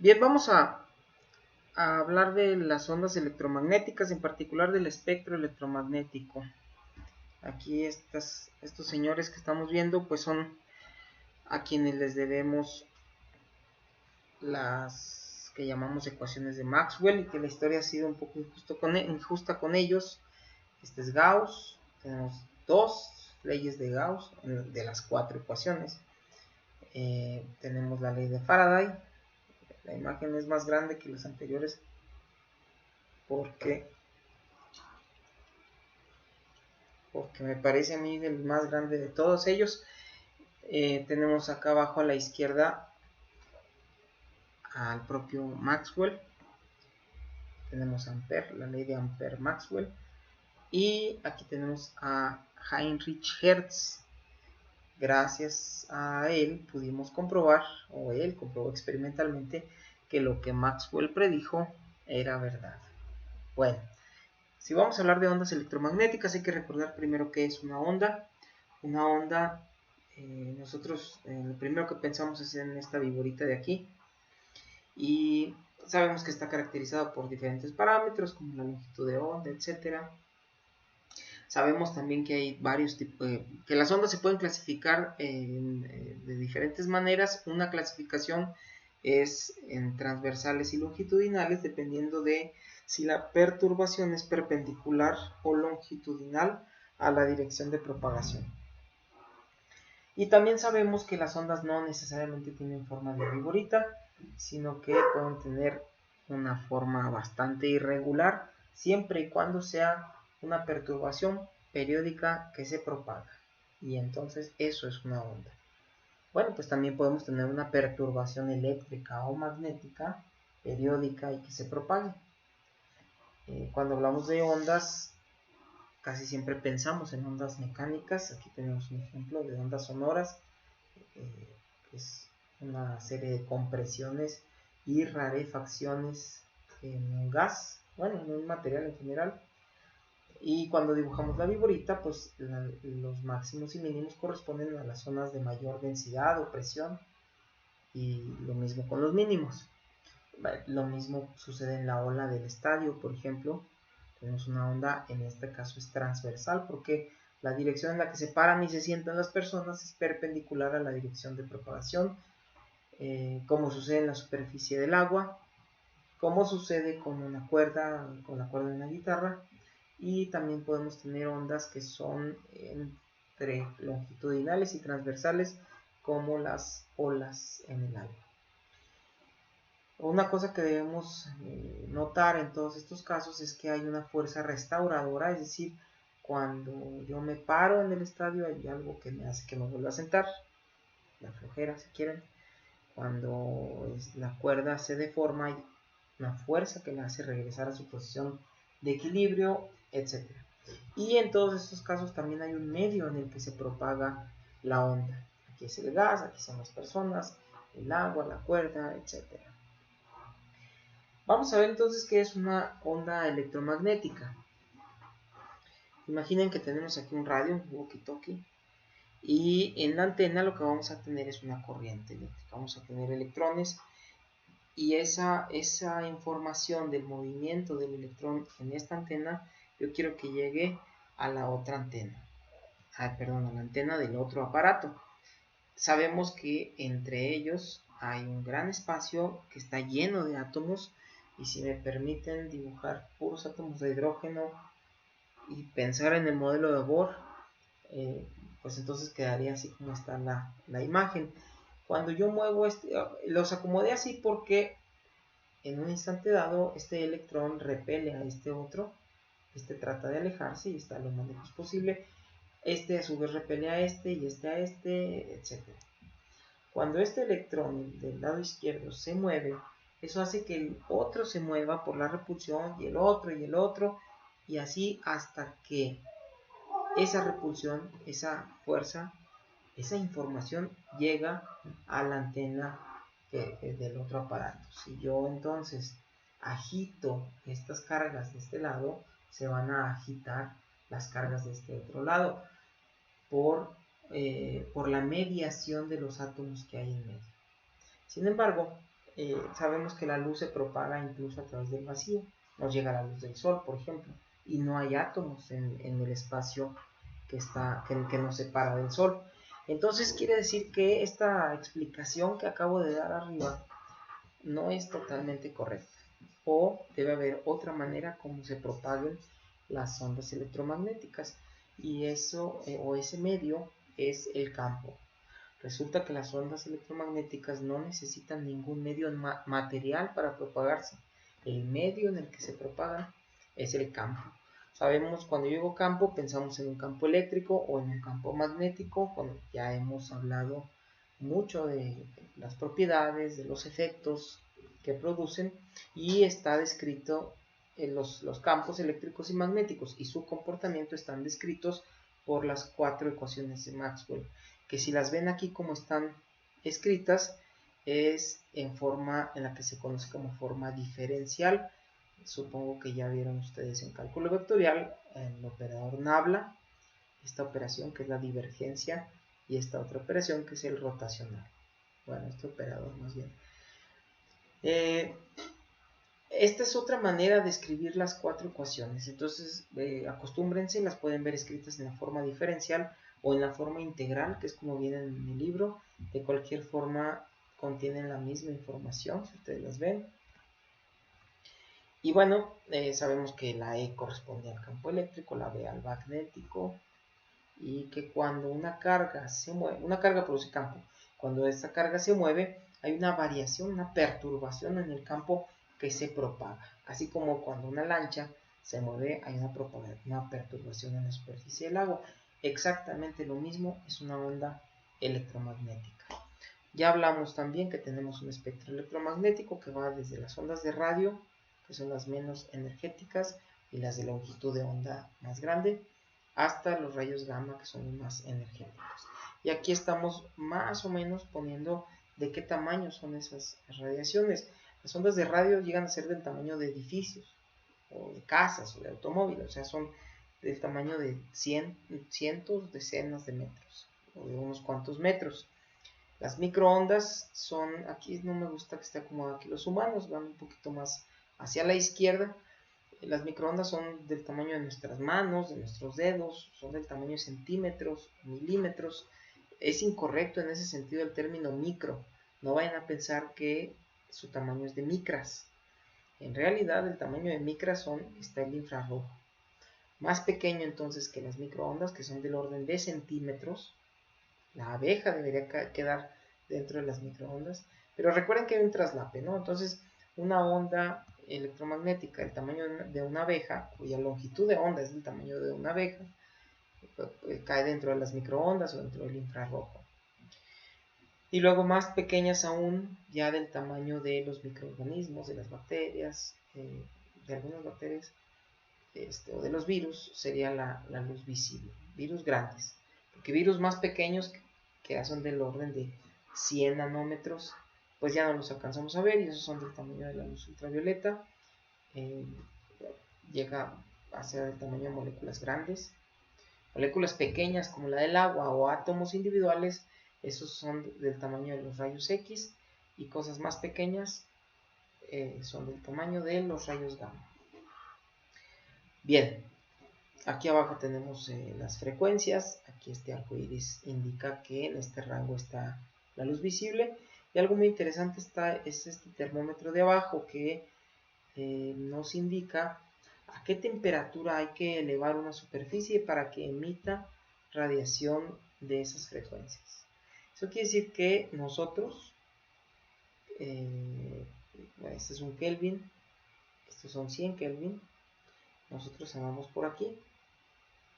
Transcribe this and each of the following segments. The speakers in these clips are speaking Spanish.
Bien, vamos a hablar de las ondas electromagnéticas, en particular del espectro electromagnético. Aquí estos señores que estamos viendo, pues son a quienes les debemos las que llamamos ecuaciones de Maxwell, y que la historia ha sido un poco injusta con ellos. Este es Gauss, tenemos dos leyes de Gauss de las cuatro ecuaciones. Tenemos la ley de Faraday. La imagen es más grande que las anteriores porque me parece a mí el más grande de todos ellos. Tenemos acá abajo a la izquierda al propio Maxwell. Tenemos Ampère, la ley de Ampère-Maxwell. Y aquí tenemos a Heinrich Hertz. Gracias a él pudimos comprobar, o él comprobó experimentalmente, que lo que Maxwell predijo era verdad. Bueno, si vamos a hablar de ondas electromagnéticas, hay que recordar primero qué es una onda. Una onda, nosotros lo primero que pensamos es en esta viborita de aquí, y sabemos que está caracterizado por diferentes parámetros como la longitud de onda, etcétera. Sabemos también que hay varios tipos, que las ondas se pueden clasificar de diferentes maneras. Una clasificación es en transversales y longitudinales, dependiendo de si la perturbación es perpendicular o longitudinal a la dirección de propagación. Y también sabemos que las ondas no necesariamente tienen forma de viborita, sino que pueden tener una forma bastante irregular, siempre y cuando sea una perturbación periódica que se propaga. Y entonces eso es una onda. Bueno, pues también podemos tener una perturbación eléctrica o magnética periódica y que se propague. Cuando hablamos de ondas, casi siempre pensamos en ondas mecánicas. Aquí tenemos un ejemplo de ondas sonoras. Es una serie de compresiones y rarefacciones en un gas, bueno, en un material en general. Y cuando dibujamos la viborita, pues los máximos y mínimos corresponden a las zonas de mayor densidad o presión, y lo mismo con los mínimos. Lo mismo sucede en la ola del estadio, por ejemplo. Tenemos una onda, en este caso es transversal, porque la dirección en la que se paran y se sientan las personas es perpendicular a la dirección de propagación, como sucede en la superficie del agua, como sucede con la cuerda de una guitarra. Y también podemos tener ondas que son entre longitudinales y transversales, como las olas en el agua. Una cosa que debemos notar en todos estos casos es que hay una fuerza restauradora, es decir, cuando yo me paro en el estadio hay algo que me hace que me vuelva a sentar, la flojera si quieren. Cuando la cuerda se deforma hay una fuerza que me hace regresar a su posición de equilibrio, etc. Y en todos estos casos también hay un medio en el que se propaga la onda. Aquí es el gas, aquí son las personas, el agua, la cuerda, etc. Vamos a ver entonces qué es una onda electromagnética. Imaginen que tenemos aquí un radio, un walkie-talkie, y en la antena lo que vamos a tener es una corriente eléctrica. Vamos a tener electrones, y esa información del movimiento del electrón en esta antena, yo quiero que llegue a la otra antena. A la antena del otro aparato. Sabemos que entre ellos hay un gran espacio que está lleno de átomos, y si me permiten dibujar puros átomos de hidrógeno y pensar en el modelo de Bohr, pues entonces quedaría así como está la imagen. Cuando yo muevo los acomodé así porque en un instante dado este electrón repele a este otro, este trata de alejarse y está lo más lejos posible, este a su vez repele a este y este a este, etc. Cuando este electrón del lado izquierdo se mueve, eso hace que el otro se mueva por la repulsión, y el otro, y así hasta que esa repulsión, esa fuerza, esa información llega a la antena del otro aparato. Si yo entonces agito estas cargas de este lado, se van a agitar las cargas de este otro lado por la mediación de los átomos que hay en medio. Sin embargo, sabemos que la luz se propaga incluso a través del vacío. Nos llega la luz del sol, por ejemplo, y no hay átomos en el espacio que nos separa del sol. Entonces quiere decir que esta explicación que acabo de dar arriba no es totalmente correcta, o debe haber otra manera como se propaguen las ondas electromagnéticas, y eso o ese medio es el campo. Resulta que las ondas electromagnéticas no necesitan ningún medio material para propagarse. El medio en el que se propagan es el campo. Sabemos, cuando yo digo campo, pensamos en un campo eléctrico o en un campo magnético, cuando ya hemos hablado mucho de las propiedades, de los efectos que producen, y está descrito los campos eléctricos y magnéticos y su comportamiento están descritos por las 4 ecuaciones de Maxwell, que si las ven aquí como están escritas, es en la que se conoce como forma diferencial. Supongo que ya vieron ustedes en cálculo vectorial el operador nabla, esta operación que es la divergencia, y esta otra operación que es el rotacional. Bueno, este operador más bien. Esta es otra manera de escribir las 4 ecuaciones. Entonces, acostúmbrense, las pueden ver escritas en la forma diferencial o en la forma integral, que es como vienen en el libro. De cualquier forma, contienen la misma información, si ustedes las ven. Y bueno, sabemos que la E corresponde al campo eléctrico, la B al magnético, y que cuando una carga se mueve, una carga produce campo. Cuando esta carga se mueve, hay una variación, una perturbación en el campo que se propaga. Así como cuando una lancha se mueve, hay una perturbación en la superficie del agua. Exactamente lo mismo es una onda electromagnética. Ya hablamos también que tenemos un espectro electromagnético que va desde las ondas de radio, que son las menos energéticas, y las de longitud de onda más grande, hasta los rayos gamma, que son los más energéticos. Y aquí estamos más o menos poniendo de qué tamaño son esas radiaciones. Las ondas de radio llegan a ser del tamaño de edificios, o de casas, o de automóviles, o sea, son del tamaño de cientos, decenas de metros, o de unos cuantos metros. Las microondas son, aquí no me gusta que esté acomodado aquí, los humanos van un poquito más hacia la izquierda. Las microondas son del tamaño de nuestras manos, de nuestros dedos, son del tamaño de centímetros, milímetros. Es incorrecto en ese sentido el término micro. No vayan a pensar que su tamaño es de micras. En realidad el tamaño de micras está el infrarrojo. Más pequeño entonces que las microondas, que son del orden de centímetros. La abeja debería quedar dentro de las microondas. Pero recuerden que hay un traslape, ¿no? Entonces, una onda electromagnética del tamaño de una abeja, cuya longitud de onda es del tamaño de una abeja, cae dentro de las microondas o dentro del infrarrojo. Y luego más pequeñas aún, ya del tamaño de los microorganismos, de las bacterias, de algunas bacterias, o de los virus, sería la luz visible. Virus grandes. Porque virus más pequeños, que ya son del orden de 100 nanómetros, pues ya no los alcanzamos a ver, y esos son del tamaño de la luz ultravioleta. Llega a ser del tamaño de moléculas grandes. Moléculas pequeñas como la del agua o átomos individuales, esos son del tamaño de los rayos X, y cosas más pequeñas son del tamaño de los rayos gamma. Bien, aquí abajo tenemos las frecuencias. Aquí este arco iris indica que en este rango está la luz visible. Y algo muy interesante es este termómetro de abajo que nos indica a qué temperatura hay que elevar una superficie para que emita radiación de esas frecuencias. Eso quiere decir que nosotros, este es un Kelvin, estos son 100 Kelvin, nosotros andamos por aquí.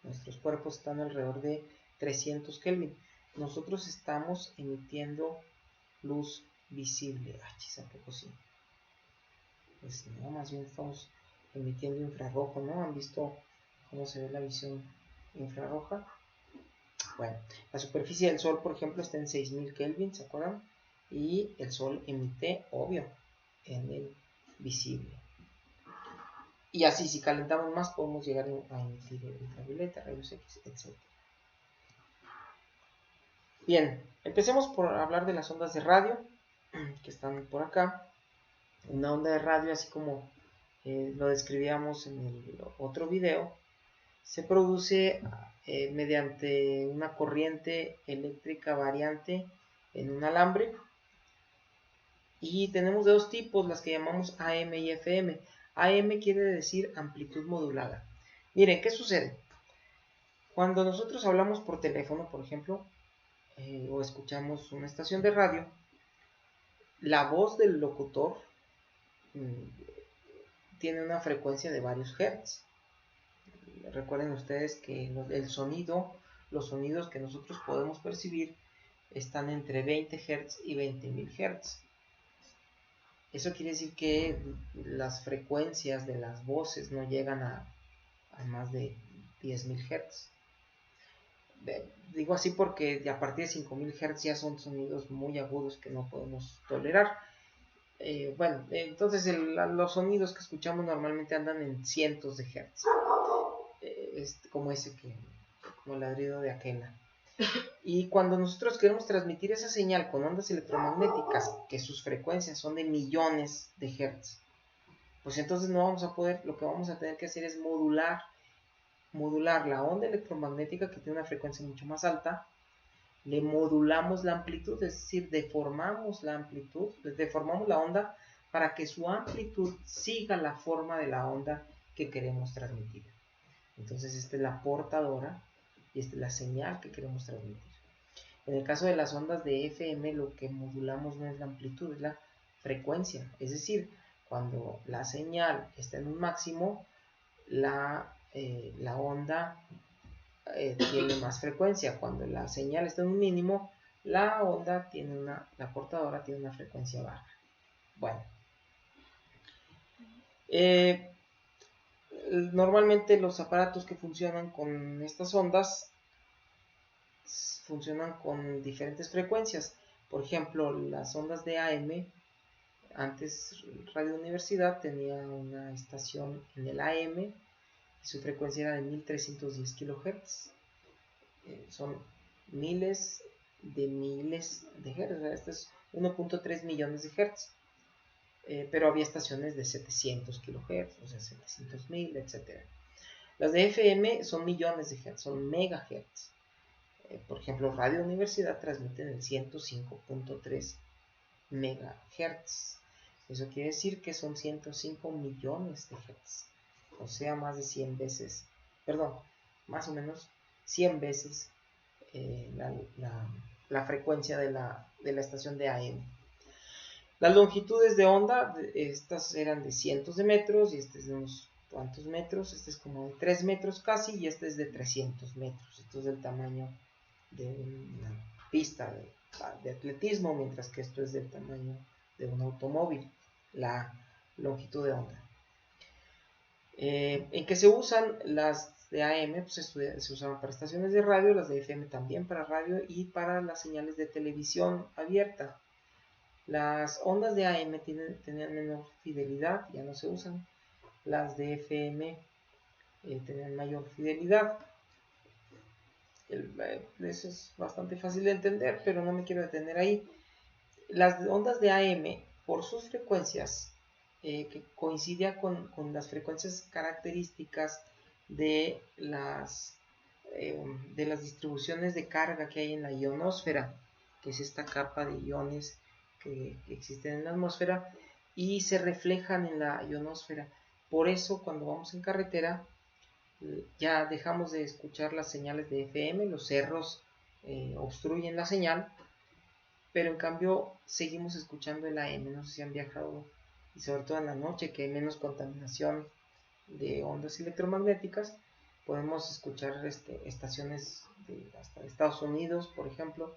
Nuestros cuerpos están alrededor de 300 Kelvin. Nosotros estamos emitiendo luz visible. ¿A poco sí? Pues no, más bien estamos emitiendo infrarrojo, ¿no? ¿Han visto cómo se ve la visión infrarroja? Bueno, la superficie del Sol, por ejemplo, está en 6000 Kelvin, ¿se acuerdan? Y el Sol emite, obvio, en el visible. Y así, si calentamos más, podemos llegar a emitir ultravioleta, rayos X, etc. Bien, empecemos por hablar de las ondas de radio. que están por acá. Una onda de radio, así como lo describíamos en el otro video, se produce mediante una corriente eléctrica variante en un alambre. Y tenemos de dos tipos, las que llamamos AM y FM. AM quiere decir amplitud modulada. Miren, ¿qué sucede? Cuando nosotros hablamos por teléfono, por ejemplo, o escuchamos una estación de radio, la voz del locutor tiene una frecuencia de varios hertz. Recuerden ustedes que los sonidos que nosotros podemos percibir están entre 20 Hz y 20.000 Hz. Eso quiere decir que las frecuencias de las voces no llegan a más de 10.000 Hz. Digo así porque a partir de 5.000 Hz ya son sonidos muy agudos que no podemos tolerar. Entonces los sonidos que escuchamos normalmente andan en cientos de Hz. Como el ladrido de Aquena. Y cuando nosotros queremos transmitir esa señal con ondas electromagnéticas, que sus frecuencias son de millones de Hz, pues entonces no vamos a poder, lo que vamos a tener que hacer es modular la onda electromagnética, que tiene una frecuencia mucho más alta. Le modulamos la amplitud, es decir, deformamos la amplitud, deformamos la onda para que su amplitud siga la forma de la onda que queremos transmitir. Entonces esta es la portadora y esta es la señal que queremos transmitir. En el caso de las ondas de FM, lo que modulamos no es la amplitud, es la frecuencia. Es decir, cuando la señal está en un máximo, la onda tiene más frecuencia. Cuando la señal está en un mínimo, la onda la portadora tiene una frecuencia baja. Bueno, normalmente los aparatos que funcionan con estas ondas funcionan con diferentes frecuencias. Por ejemplo, las ondas de AM, antes Radio Universidad tenía una estación en el AM y su frecuencia era de 1310 kHz. Son miles de hertz. Esto es 1.3 millones de hertz. Pero había estaciones de 700 kHz, o sea, 700.000, etc. Las de FM son millones de hertz, son megahertz. Por ejemplo, Radio Universidad transmite en el 105.3 megahertz. Eso quiere decir que son 105 millones de hertz. O sea, más de 100 veces, más o menos 100 veces la frecuencia de la estación de AM. Las longitudes de onda, estas eran de cientos de metros, y este es de unos cuantos metros. Este es como de 3 metros casi, y este es de 300 metros. Esto es del tamaño de una pista de atletismo, mientras que esto es del tamaño de un automóvil, la longitud de onda. ¿En qué se usan? Las de AM pues se usaban para estaciones de radio, las de FM también para radio y para las señales de televisión abierta. Las ondas de AM tenían menor fidelidad, ya no se usan. Las de FM tenían mayor fidelidad. Eso es bastante fácil de entender, pero no me quiero detener ahí. Las ondas de AM, por sus frecuencias, que coincidían con las frecuencias características de las distribuciones de carga que hay en la ionosfera, que es esta capa de iones que existen en la atmósfera y se reflejan en la ionosfera. Por eso, cuando vamos en carretera, ya dejamos de escuchar las señales de FM, los cerros obstruyen la señal, pero en cambio seguimos escuchando el AM. No sé si han viajado, y sobre todo en la noche, que hay menos contaminación de ondas electromagnéticas, podemos escuchar estaciones hasta de Estados Unidos, por ejemplo,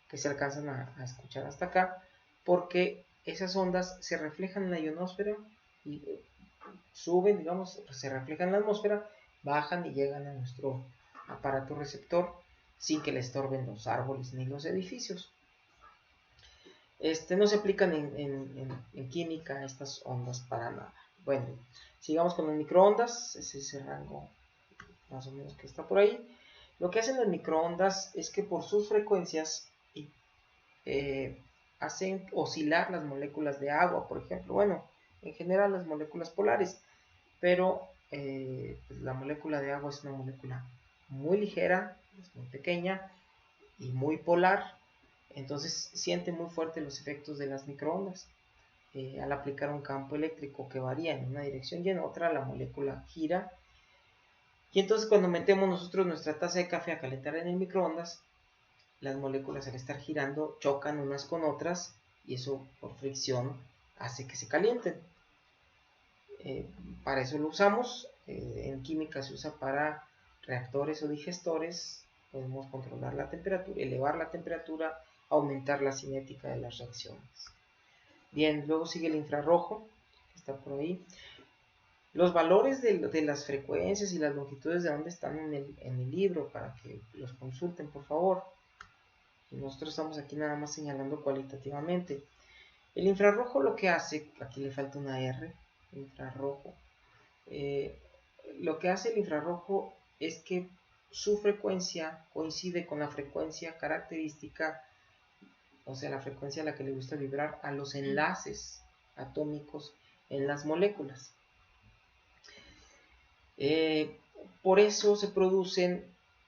que se alcanzan a escuchar hasta acá, porque esas ondas se reflejan en la ionosfera y suben, digamos, se reflejan en la atmósfera, bajan y llegan a nuestro aparato receptor sin que le estorben los árboles ni los edificios. No se aplican en química estas ondas para nada. Bueno, sigamos con las microondas. Es ese rango más o menos que está por ahí. Lo que hacen las microondas es que por sus frecuencias hacen oscilar las moléculas de agua, por ejemplo. Bueno, en general las moléculas polares, pero pues la molécula de agua es una molécula muy ligera, es muy pequeña y muy polar, entonces siente muy fuerte los efectos de las microondas. Al aplicar un campo eléctrico que varía en una dirección y en otra, la molécula gira. Y entonces cuando metemos nosotros nuestra taza de café a calentar en el microondas, las moléculas al estar girando chocan unas con otras y eso por fricción hace que se calienten. Para eso lo usamos. En química se usa para reactores o digestores. Podemos controlar la temperatura, elevar la temperatura, aumentar la cinética de las reacciones. Bien, luego sigue el infrarrojo, que está por ahí. Los valores de las frecuencias y las longitudes de onda están en el libro para que los consulten, por favor. Y nosotros estamos aquí nada más señalando cualitativamente. El infrarrojo lo que hace, aquí le falta una R, infrarrojo. Lo que hace el infrarrojo es que su frecuencia coincide con la frecuencia característica, o sea, la frecuencia a la que le gusta vibrar a los enlaces atómicos en las moléculas. Por eso se producen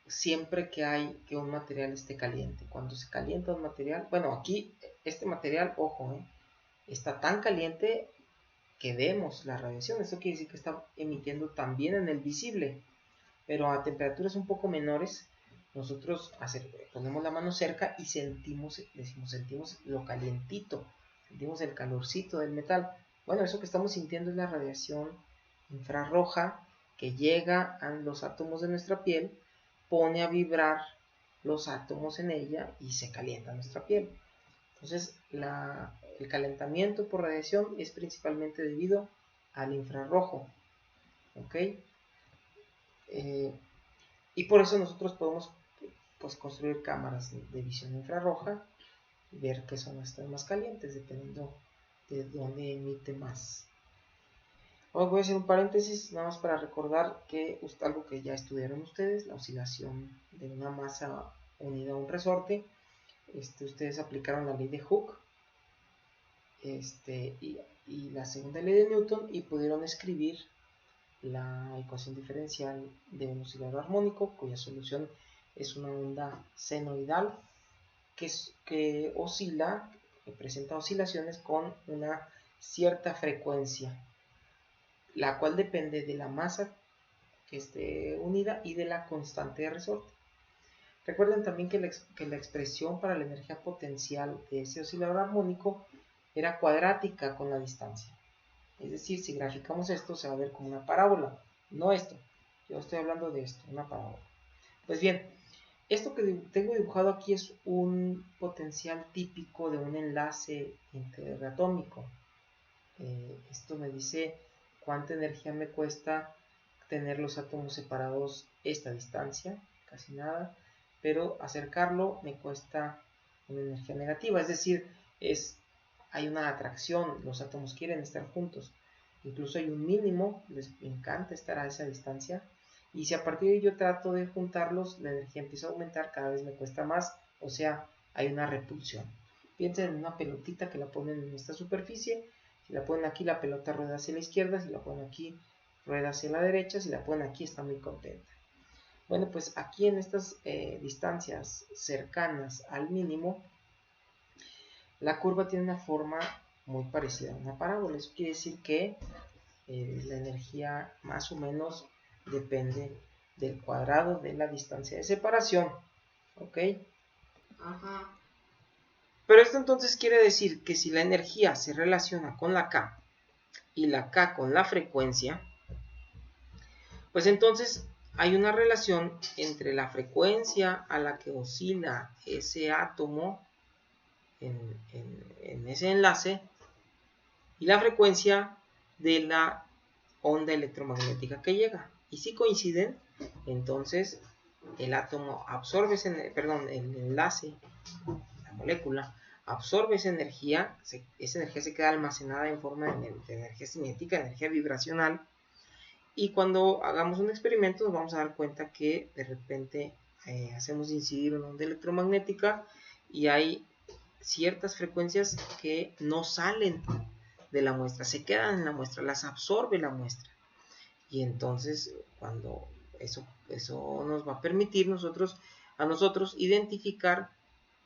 siempre que un material esté caliente. Cuando se calienta un material, bueno, aquí este material, ojo, está tan caliente que vemos la radiación. Esto quiere decir que está emitiendo también en el visible, pero a temperaturas un poco menores. Nosotros ponemos la mano cerca y sentimos lo calientito, sentimos el calorcito del metal. Bueno, eso que estamos sintiendo es la radiación infrarroja que llega a los átomos de nuestra piel, pone a vibrar los átomos en ella y se calienta nuestra piel. Entonces, el calentamiento por radiación es principalmente debido al infrarrojo. ¿Ok? Y por eso nosotros podemos pues, construir cámaras de visión infrarroja y ver qué zonas están más calientes, dependiendo de dónde emite más. Ahora voy a hacer un paréntesis, nada más para recordar que algo que ya estudiaron ustedes, la oscilación de una masa unida a un resorte. Ustedes aplicaron la ley de Hooke y la segunda ley de Newton y pudieron escribir la ecuación diferencial de un oscilador armónico cuya solución es una onda senoidal que oscila, que presenta oscilaciones con una cierta frecuencia, la cual depende de la masa que esté unida y de la constante de resorte. Recuerden también que la expresión para la energía potencial de ese oscilador armónico era cuadrática con la distancia. Es decir, si graficamos esto se va a ver como una parábola. No esto. Yo estoy hablando de esto, una parábola. Pues bien, esto que tengo dibujado aquí es un potencial típico de un enlace interatómico. Esto me dice cuánta energía me cuesta tener los átomos separados esta distancia, casi nada, pero acercarlo me cuesta una energía negativa, es decir, hay una atracción, los átomos quieren estar juntos, incluso hay un mínimo, les encanta estar a esa distancia, y si a partir de ello trato de juntarlos, la energía empieza a aumentar, cada vez me cuesta más, o sea, hay una repulsión. Piensen en una pelotita que la ponen en esta superficie, si la ponen aquí la pelota rueda hacia la izquierda, si la ponen aquí rueda hacia la derecha, si la ponen aquí está muy contenta. Bueno, pues aquí en estas distancias cercanas al mínimo, la curva tiene una forma muy parecida a una parábola. Eso quiere decir que la energía más o menos depende del cuadrado de la distancia de separación. ¿Ok? Ajá. Pero esto entonces quiere decir que si la energía se relaciona con la K y la K con la frecuencia, pues entonces hay una relación entre la frecuencia a la que oscila ese átomo en ese enlace y la frecuencia de la onda electromagnética que llega. Y si coinciden, entonces el átomo absorbe el enlace, la molécula, absorbe esa energía se queda almacenada en forma de energía cinética, energía vibracional, y cuando hagamos un experimento nos vamos a dar cuenta que de repente hacemos incidir una onda electromagnética y hay ciertas frecuencias que no salen de la muestra, se quedan en la muestra, las absorbe la muestra. Y entonces cuando eso nos va a permitir a nosotros identificar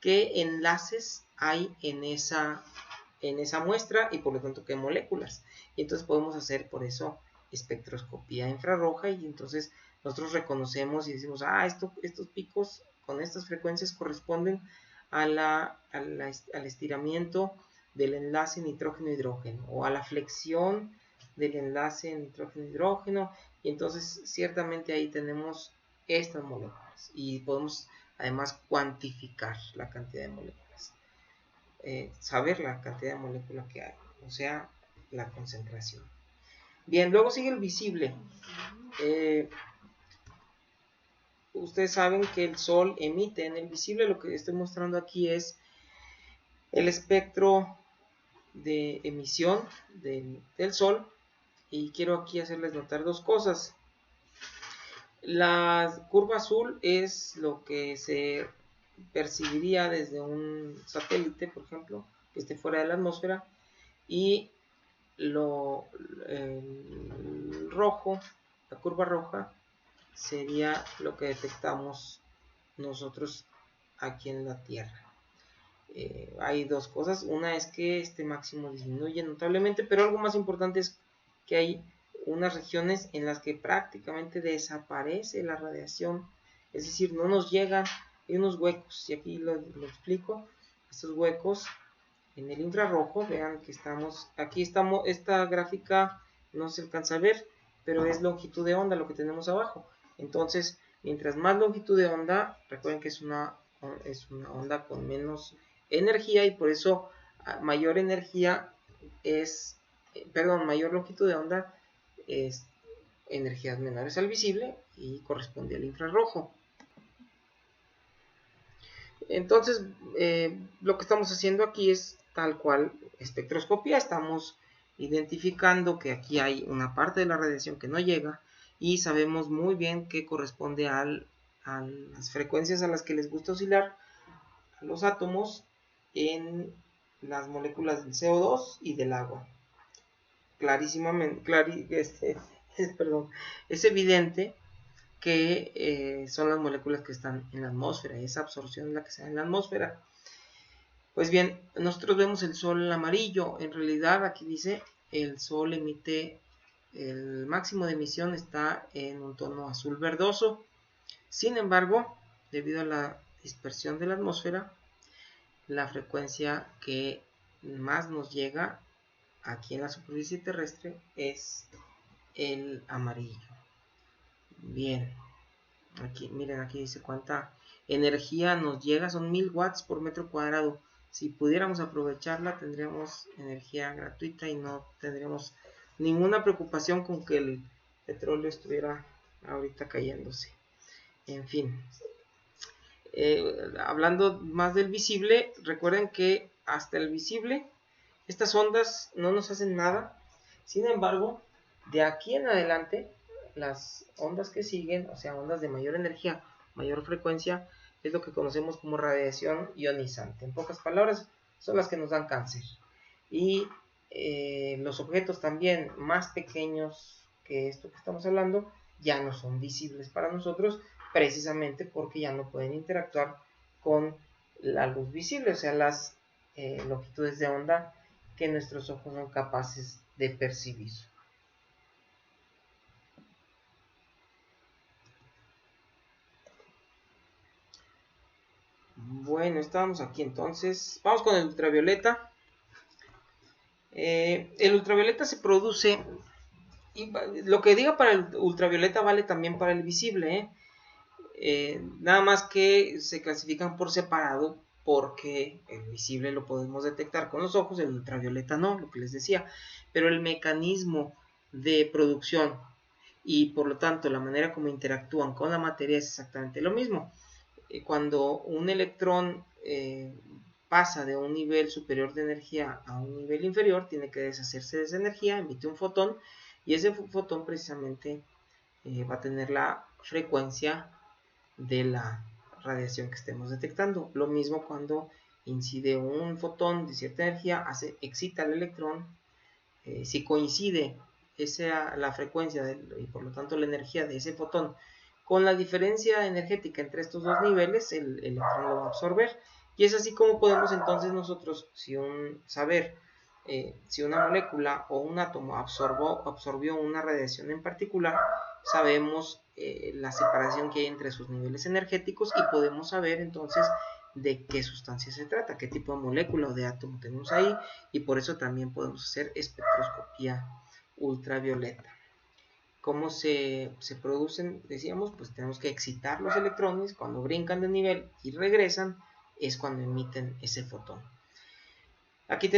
qué enlaces hay en esa muestra y por lo tanto qué moléculas. Y entonces podemos hacer por eso espectroscopía infrarroja y entonces nosotros reconocemos y decimos, estos picos con estas frecuencias corresponden al estiramiento del enlace nitrógeno-hidrógeno o a la flexión del enlace nitrógeno-hidrógeno, y entonces ciertamente ahí tenemos estas moléculas y podemos además cuantificar la cantidad de moléculas, saber la cantidad de moléculas que hay, o sea, la concentración. Bien, luego sigue el visible. Ustedes saben que el Sol emite en el visible. Lo que estoy mostrando aquí es el espectro de emisión del Sol, y quiero aquí hacerles notar dos cosas. La curva azul es lo que se percibiría desde un satélite, por ejemplo, que esté fuera de la atmósfera, y el rojo, la curva roja, sería lo que detectamos nosotros aquí en la Tierra. Hay dos cosas. Una es que este máximo disminuye notablemente, pero algo más importante es que hay unas regiones en las que prácticamente desaparece la radiación, es decir, no nos llegan, hay unos huecos, y aquí lo explico. Estos huecos en el infrarrojo, vean que aquí estamos, esta gráfica no se alcanza a ver, pero es longitud de onda lo que tenemos abajo. Entonces, mientras más longitud de onda, recuerden que es una onda con menos energía, y por eso mayor energía es, mayor longitud de onda es energías menores al visible y corresponde al infrarrojo. Entonces, lo que estamos haciendo aquí es tal cual espectroscopía. Estamos identificando que aquí hay una parte de la radiación que no llega, y sabemos muy bien que corresponde a las frecuencias a las que les gusta oscilar a los átomos en las moléculas del CO2 y del agua. Clarísimamente, es evidente que son las moléculas que están en la atmósfera, esa absorción es la que se da en la atmósfera. Pues bien, nosotros vemos el Sol amarillo. En realidad aquí dice el Sol emite, el máximo de emisión está en un tono azul verdoso. Sin embargo, debido a la dispersión de la atmósfera, la frecuencia que más nos llega aquí en la superficie terrestre es el amarillo. Bien, aquí miren, aquí dice cuánta energía nos llega, son 1000 watts por metro cuadrado. Si pudiéramos aprovecharla, tendríamos energía gratuita y no tendríamos ninguna preocupación con que el petróleo estuviera ahorita cayéndose. En fin, hablando más del visible, recuerden que hasta el visible estas ondas no nos hacen nada. Sin embargo, de aquí en adelante, las ondas que siguen, o sea, ondas de mayor energía, mayor frecuencia, es lo que conocemos como radiación ionizante. En pocas palabras, son las que nos dan cáncer. Y los objetos también más pequeños que esto que estamos hablando ya no son visibles para nosotros, precisamente porque ya no pueden interactuar con la luz visible, o sea, las longitudes de onda que nuestros ojos son capaces de percibir. Bueno, estábamos aquí entonces. Vamos con el ultravioleta. El ultravioleta se produce, y lo que diga para el ultravioleta vale también para el visible, nada más que se clasifican por separado, porque el visible lo podemos detectar con los ojos, el ultravioleta no, lo que les decía, pero el mecanismo de producción y por lo tanto la manera como interactúan con la materia es exactamente lo mismo. Cuando un electrón pasa de un nivel superior de energía a un nivel inferior, tiene que deshacerse de esa energía, emite un fotón, y ese fotón precisamente va a tener la frecuencia de la radiación que estemos detectando. Lo mismo cuando incide un fotón de cierta energía, excita al electrón. Si coincide la frecuencia y por lo tanto la energía de ese fotón con la diferencia energética entre estos dos niveles, el electrón lo va a absorber. Y es así como podemos entonces nosotros saber si una molécula o un átomo absorbió una radiación en particular. Sabemos la separación que hay entre sus niveles energéticos y podemos saber entonces de qué sustancia se trata, qué tipo de molécula o de átomo tenemos ahí, y por eso también podemos hacer espectroscopía ultravioleta. ¿Cómo se producen? Decíamos, pues tenemos que excitar los electrones. Cuando brincan de nivel y regresan es cuando emiten ese fotón. Aquí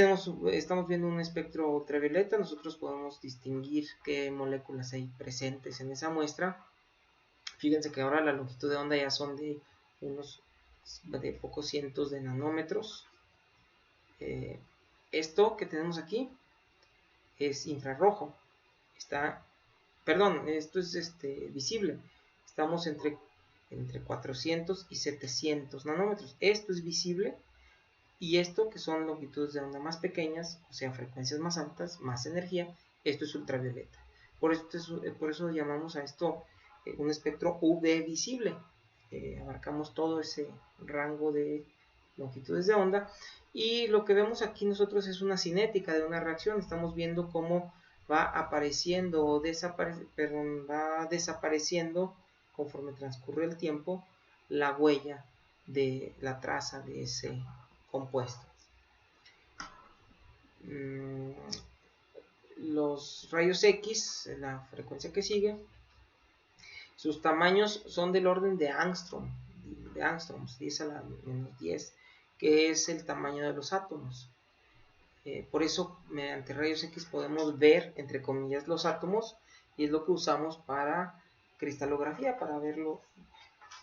estamos viendo un espectro ultravioleta. Nosotros podemos distinguir qué moléculas hay presentes en esa muestra. Fíjense que ahora la longitud de onda ya son de pocos cientos de nanómetros. Esto que tenemos aquí es infrarrojo. Esto es visible. Estamos entre 400 y 700 nanómetros. Esto es visible, y esto, que son longitudes de onda más pequeñas, o sea, frecuencias más altas, más energía, esto es ultravioleta. Por eso llamamos a esto un espectro UV visible. Abarcamos todo ese rango de longitudes de onda, y lo que vemos aquí nosotros es una cinética de una reacción. Estamos viendo cómo va apareciendo o va desapareciendo conforme transcurre el tiempo la huella de la traza de ese compuesto. Los rayos X, la frecuencia que sigue, sus tamaños son del orden de angstroms, 10 a la menos 10, que es el tamaño de los átomos. Por eso, mediante rayos X podemos ver, entre comillas, los átomos, y es lo que usamos para cristalografía, para verlo.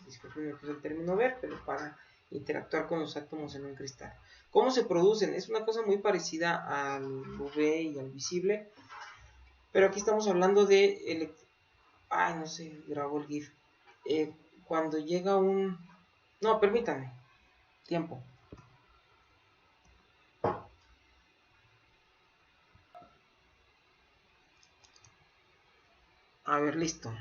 Disculpen el término ver, pero para interactuar con los átomos en un cristal. ¿Cómo se producen? Es una cosa muy parecida al UV y al visible, pero aquí estamos hablando de no sé, grabó el GIF. Cuando llega no, permítame. Tiempo. A ver, listo.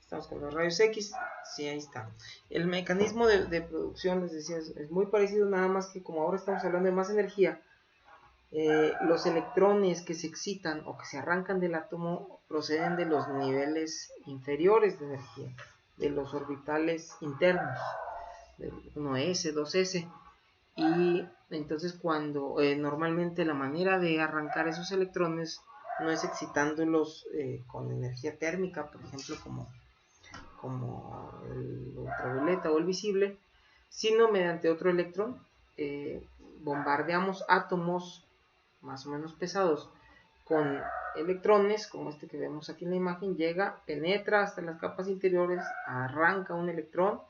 Estamos con los rayos X. Sí, ahí está. El mecanismo de producción, les decía, es muy parecido, nada más que como ahora estamos hablando de más energía, los electrones que se excitan o que se arrancan del átomo proceden de los niveles inferiores de energía, de los orbitales internos, del 1s, 2s. Y entonces cuando normalmente la manera de arrancar esos electrones no es excitándolos con energía térmica, por ejemplo, como el ultravioleta o el visible, sino mediante otro electrón. Bombardeamos átomos más o menos pesados con electrones, como este que vemos aquí en la imagen. Penetra hasta las capas interiores, arranca un electrón,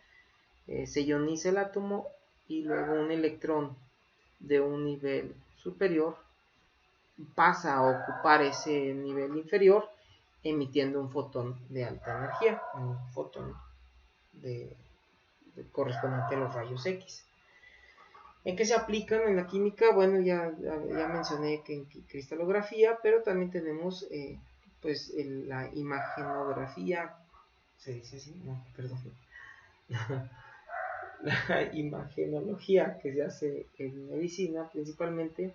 se ioniza el átomo, y luego un electrón de un nivel superior pasa a ocupar ese nivel inferior, emitiendo un fotón de alta energía, un fotón correspondiente a los rayos X. ¿En qué se aplican en la química? Bueno, ya mencioné que en cristalografía, pero también tenemos pues la imagenografía. ¿Se dice así? No, perdón. La imagenología, que se hace en medicina principalmente,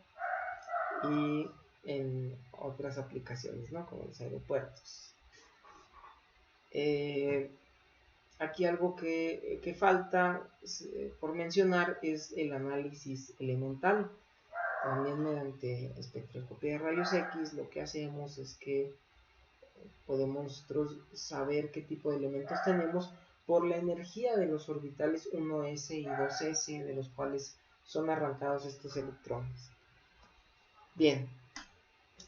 y en otras aplicaciones, ¿no? Como los aeropuertos. Aquí algo que falta por mencionar es el análisis elemental. También mediante espectroscopía de rayos X lo que hacemos es que podemos nosotros saber qué tipo de elementos tenemos por la energía de los orbitales 1s y 2s, de los cuales son arrancados estos electrones. Bien,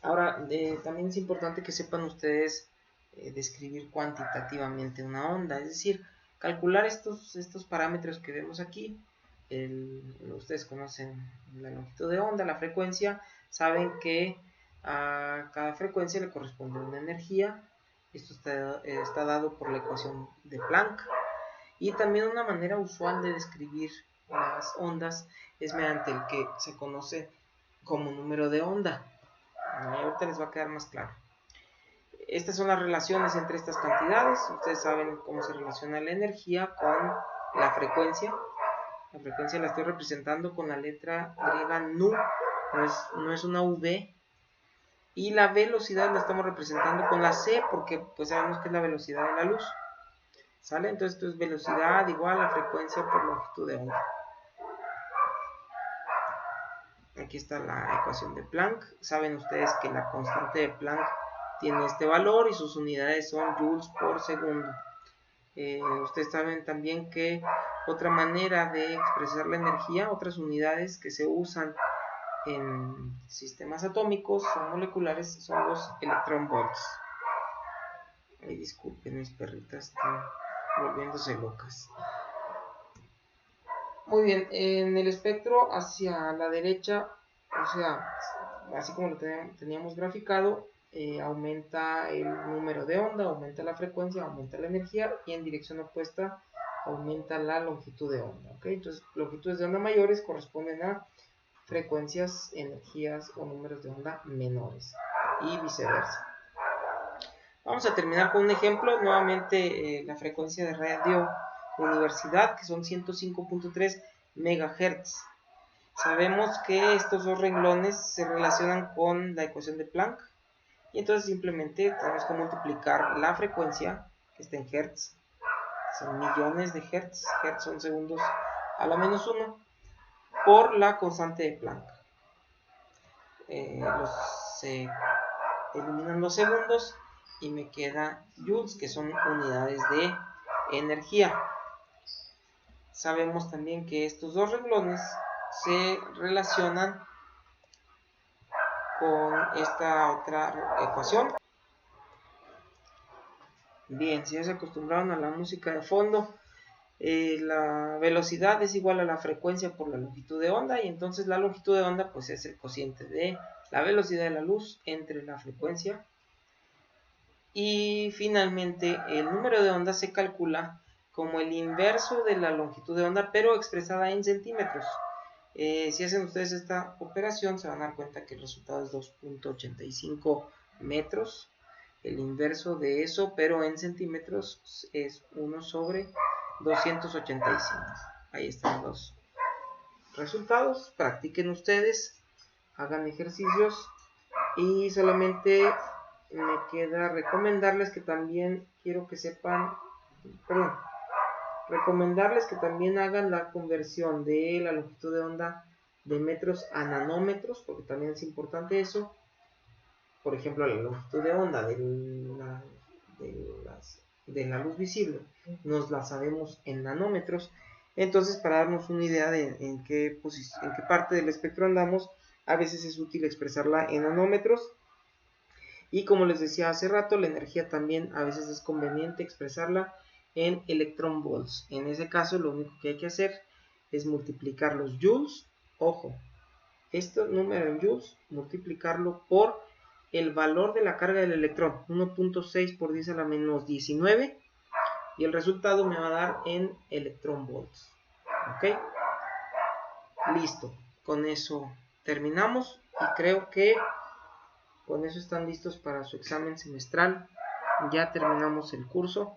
ahora también es importante que sepan ustedes describir cuantitativamente una onda, es decir, calcular estos parámetros que vemos aquí. Ustedes conocen la longitud de onda, la frecuencia, saben que a cada frecuencia le corresponde una energía. Esto está dado por la ecuación de Planck. Y también una manera usual de describir las ondas es mediante el que se conoce como número de onda. Ahorita les va a quedar más claro. Estas son las relaciones entre estas cantidades. Ustedes saben cómo se relaciona la energía con la frecuencia. La frecuencia la estoy representando con la letra griega nu, no es una V. Y la velocidad la estamos representando con la C, porque pues sabemos que es la velocidad de la luz. ¿Sale? Entonces esto es velocidad igual a frecuencia por longitud de onda. Aquí está la ecuación de Planck. Saben ustedes que la constante de Planck tiene este valor y sus unidades son joules por segundo. Ustedes saben también que otra manera de expresar la energía, otras unidades que se usan en sistemas atómicos o moleculares, son los electronvolts. Ay, disculpen, mis perritas están volviéndose locas. Muy bien, en el espectro hacia la derecha, o sea, así como lo teníamos graficado, aumenta el número de onda, aumenta la frecuencia, aumenta la energía, y en dirección opuesta aumenta la longitud de onda. ¿Okay? Entonces, longitudes de onda mayores corresponden a frecuencias, energías o números de onda menores, y viceversa. Vamos a terminar con un ejemplo, nuevamente la frecuencia de radio universidad, que son 105.3 MHz. Sabemos que estos dos renglones se relacionan con la ecuación de Planck, y entonces simplemente tenemos que multiplicar la frecuencia, que está en Hertz, son millones de Hertz, Hertz son segundos a la menos 1, por la constante de Planck. Se eliminan los segundos y me queda joules, que son unidades de energía. Sabemos también que estos dos renglones se relacionan con esta otra ecuación. Bien, si ya se acostumbraron a la música de fondo, la velocidad es igual a la frecuencia por la longitud de onda, y entonces la longitud de onda pues es el cociente de la velocidad de la luz entre la frecuencia. Y finalmente el número de onda se calcula como el inverso de la longitud de onda, pero expresada en centímetros. Si hacen ustedes esta operación, se van a dar cuenta que el resultado es 2.85 metros. El inverso de eso, pero en centímetros, es 1 sobre 285. Ahí están los resultados. Practiquen ustedes, hagan ejercicios, y solamente me queda recomendarles que también recomendarles que también hagan la conversión de la longitud de onda de metros a nanómetros, porque también es importante eso. Por ejemplo, la longitud de onda de la luz visible nos la sabemos en nanómetros. Entonces, para darnos una idea de en qué parte del espectro andamos, a veces es útil expresarla en nanómetros. Y como les decía hace rato, la energía también a veces es conveniente expresarla en electronvolts. En ese caso, lo único que hay que hacer es multiplicar los joules. Ojo, este número en joules, multiplicarlo por el valor de la carga del electrón, 1.6 por 10 a la menos 19, y el resultado me va a dar en electronvolts. ¿Ok? Listo. Con eso terminamos, y creo que con eso están listos para su examen semestral. Ya terminamos el curso.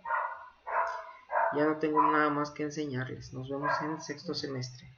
Ya no tengo nada más que enseñarles. Nos vemos en sexto semestre.